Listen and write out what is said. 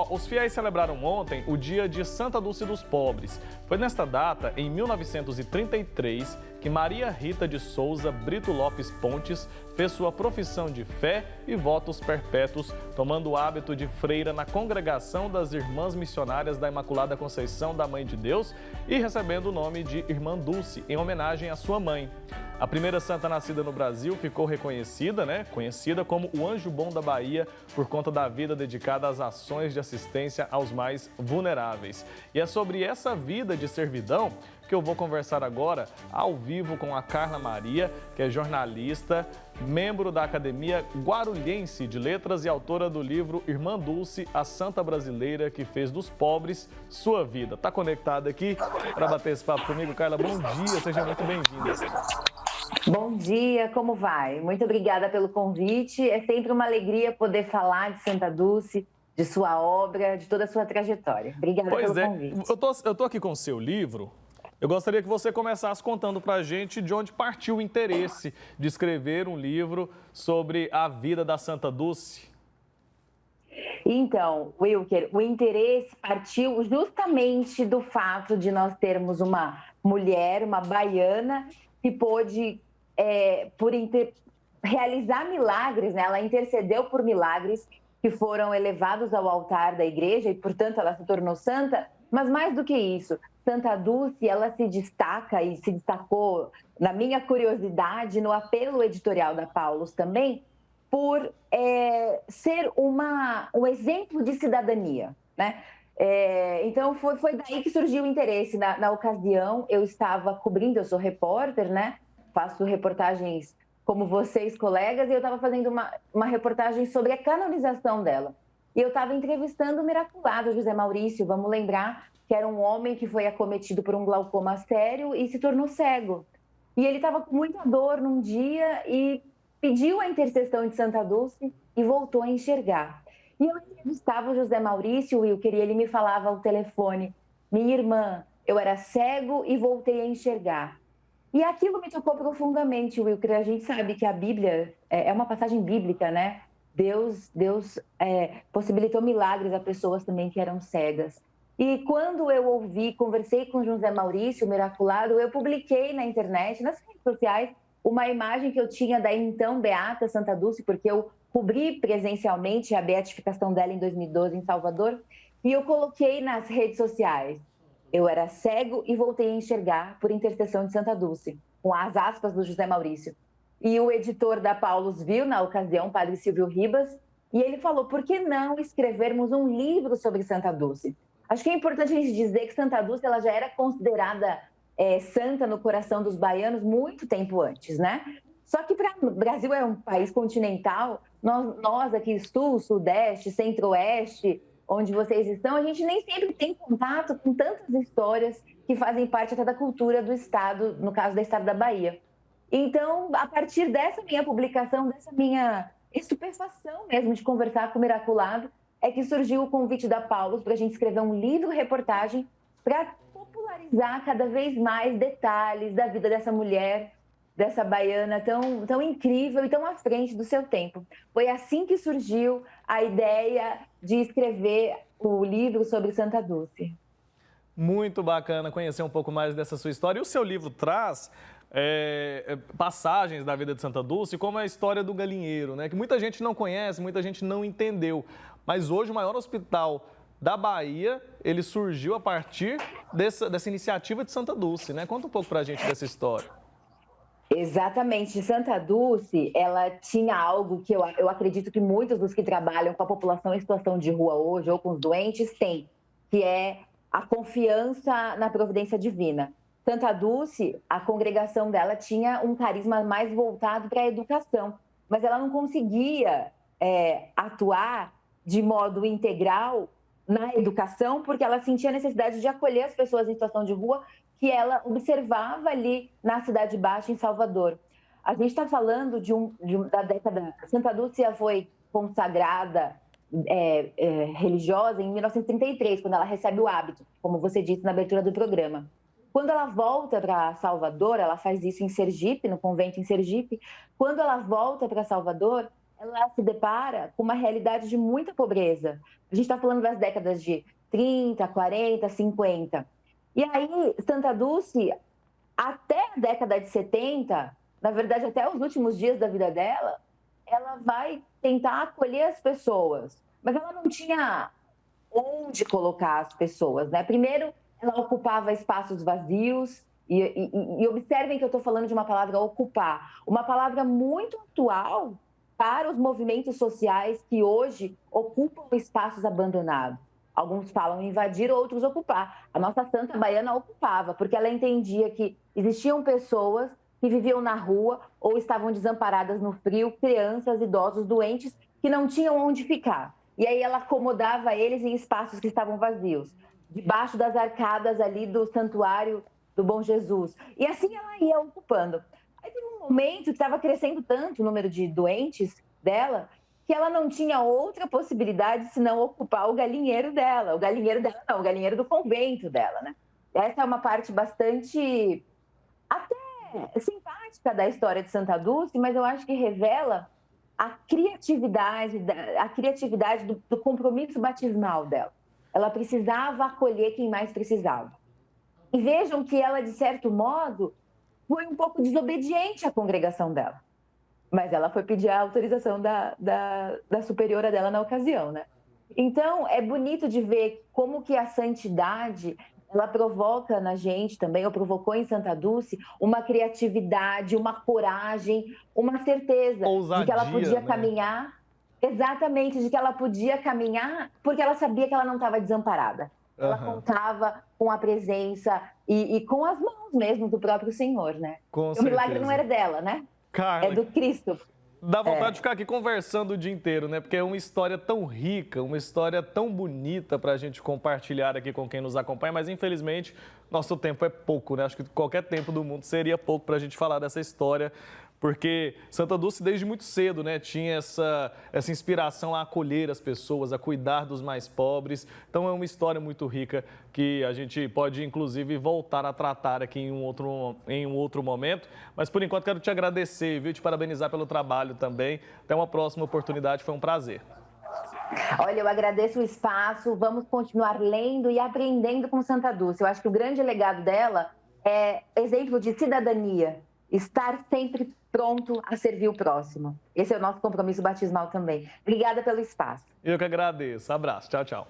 Os fiéis celebraram ontem o dia de Santa Dulce dos Pobres. Foi nesta data, em 1933, que Maria Rita de Souza Brito Lopes Pontes fez sua profissão de fé e votos perpétuos, tomando o hábito de freira na congregação das Irmãs Missionárias da Imaculada Conceição da Mãe de Deus e recebendo o nome de Irmã Dulce, em homenagem à sua mãe. A primeira santa nascida no Brasil ficou conhecida como o Anjo Bom da Bahia, por conta da vida dedicada às ações de assistência aos mais vulneráveis. E é sobre essa vida de servidão que eu vou conversar agora, ao vivo, com a Carla Maria, que é jornalista, membro da Academia Guarulhense de Letras e autora do livro Irmã Dulce, a Santa Brasileira que fez dos pobres sua vida. Está conectada aqui para bater esse papo comigo? Carla, bom dia, seja muito bem-vinda. Bom dia, como vai? Muito obrigada pelo convite. É sempre uma alegria poder falar de Santa Dulce, de sua obra, de toda a sua trajetória. Obrigada pelo convite. Eu tô aqui com o seu livro. Eu gostaria que você começasse contando para a gente de onde partiu o interesse de escrever um livro sobre a vida da Santa Dulce. Então, Wilker, o interesse partiu justamente do fato de nós termos uma mulher, uma baiana, que pôde, realizar milagres, né? Ela intercedeu por milagres que foram elevados ao altar da igreja e, portanto, ela se tornou santa. Mas mais do que isso, Santa Dulce, ela se destaca e se destacou, na minha curiosidade, no apelo editorial da Paulus também, por ser um exemplo de cidadania, né? Então, foi daí que surgiu o interesse. Na ocasião, eu estava cobrindo, eu sou repórter, né? Faço reportagens como vocês, colegas, e eu estava fazendo uma reportagem sobre a canonização dela. E eu estava entrevistando o miraculado José Maurício, vamos lembrar que era um homem que foi acometido por um glaucoma sério e se tornou cego. E ele estava com muita dor num dia e pediu a intercessão de Santa Dulce e voltou a enxergar. E eu entrevistava o José Maurício, Wilker, e ele me falava ao telefone: minha irmã, eu era cego e voltei a enxergar. E aquilo me tocou profundamente, Wilker. A gente sabe que a Bíblia é uma passagem bíblica, né? Deus possibilitou milagres a pessoas também que eram cegas. E quando eu conversei com José Maurício, o miraculado, eu publiquei na internet, nas redes sociais, uma imagem que eu tinha da então beata Santa Dulce, porque eu cobri presencialmente a beatificação dela em 2012 em Salvador, e eu coloquei nas redes sociais: eu era cego e voltei a enxergar por intercessão de Santa Dulce, com as aspas do José Maurício. E o editor da Paulus viu, na ocasião, Padre Silvio Ribas, e ele falou: por que não escrevermos um livro sobre Santa Dulce? Acho que é importante a gente dizer que Santa Dulce ela já era considerada santa no coração dos baianos muito tempo antes, né? Só que o Brasil é um país continental, nós aqui, sul, sudeste, centro-oeste, onde vocês estão, a gente nem sempre tem contato com tantas histórias que fazem parte até da cultura do estado, no caso do estado da Bahia. Então, a partir dessa minha publicação, dessa minha estupefação mesmo de conversar com o miraculado, é que surgiu o convite da Paulus para a gente escrever um livro-reportagem para popularizar cada vez mais detalhes da vida dessa mulher, dessa baiana tão incrível e tão à frente do seu tempo. Foi assim que surgiu a ideia de escrever o livro sobre Santa Dulce. Muito bacana conhecer um pouco mais dessa sua história. E o seu livro traz passagens da vida de Santa Dulce, como a história do galinheiro, né? Que muita gente não conhece, muita gente não entendeu. Mas hoje o maior hospital da Bahia, ele surgiu a partir dessa iniciativa de Santa Dulce, né? Conta um pouco pra gente dessa história. Exatamente. Santa Dulce, ela tinha algo que eu acredito que muitos dos que trabalham com a população em situação de rua hoje, ou com os doentes, têm, que é a confiança na providência divina. Santa Dulce, a congregação dela tinha um carisma mais voltado para a educação, mas ela não conseguia atuar de modo integral na educação, porque ela sentia a necessidade de acolher as pessoas em situação de rua que ela observava ali na Cidade Baixa, em Salvador. A gente está falando da década... Santa Dulce foi consagrada religiosa em 1933, quando ela recebe o hábito, como você disse na abertura do programa. Quando ela volta para Salvador, ela faz isso em Sergipe, no convento em Sergipe. Quando ela volta para Salvador, ela se depara com uma realidade de muita pobreza. A gente está falando das décadas de 30, 40, 50. E aí, Santa Dulce, até a década de 70, na verdade, até os últimos dias da vida dela, ela vai tentar acolher as pessoas. Mas ela não tinha onde colocar as pessoas, né? Primeiro, ela ocupava espaços vazios, e observem que eu estou falando de uma palavra ocupar, uma palavra muito atual para os movimentos sociais que hoje ocupam espaços abandonados. Alguns falam invadir, outros ocupar. A nossa santa baiana ocupava, porque ela entendia que existiam pessoas que viviam na rua ou estavam desamparadas no frio, crianças, idosos, doentes, que não tinham onde ficar. E aí ela acomodava eles em espaços que estavam vazios, debaixo das arcadas ali do santuário do Bom Jesus. E assim ela ia ocupando. Aí teve um momento que estava crescendo tanto o número de doentes dela, que ela não tinha outra possibilidade senão ocupar o galinheiro dela. O galinheiro dela não, o galinheiro do convento dela, né? Essa é uma parte bastante até simpática da história de Santa Dulce, mas eu acho que revela a criatividade do compromisso batismal dela. Ela precisava acolher quem mais precisava. E vejam que ela, de certo modo, foi um pouco desobediente à congregação dela. Mas ela foi pedir a autorização da superiora dela na ocasião, né? Então, é bonito de ver como que a santidade, ela provoca na gente também, ou provocou em Santa Dulce, uma criatividade, uma coragem, uma certeza Ousadia, de que ela podia né? caminhar, exatamente, de que ela podia caminhar, porque ela sabia que ela não estava desamparada. Ela contava com a presença e com as mãos mesmo do próprio Senhor, né? Com O milagre certeza. não era dela, né? Carla, É do Cristo. dá vontade de ficar aqui conversando o dia inteiro, né? Porque é uma história tão rica, uma história tão bonita para a gente compartilhar aqui com quem nos acompanha, mas infelizmente nosso tempo é pouco, né? Acho que qualquer tempo do mundo seria pouco para a gente falar dessa história, porque Santa Dulce desde muito cedo, né, tinha essa inspiração a acolher as pessoas, a cuidar dos mais pobres. Então é uma história muito rica que a gente pode inclusive voltar a tratar aqui em um outro momento. Mas por enquanto quero te agradecer, viu? Te parabenizar pelo trabalho também. Até uma próxima oportunidade, foi um prazer. Olha, eu agradeço o espaço, vamos continuar lendo e aprendendo com Santa Dulce. Eu acho que o grande legado dela é exemplo de cidadania, estar sempre pronto a servir o próximo. Esse é o nosso compromisso batismal também. Obrigada pelo espaço. Eu que agradeço. Abraço. Tchau, tchau.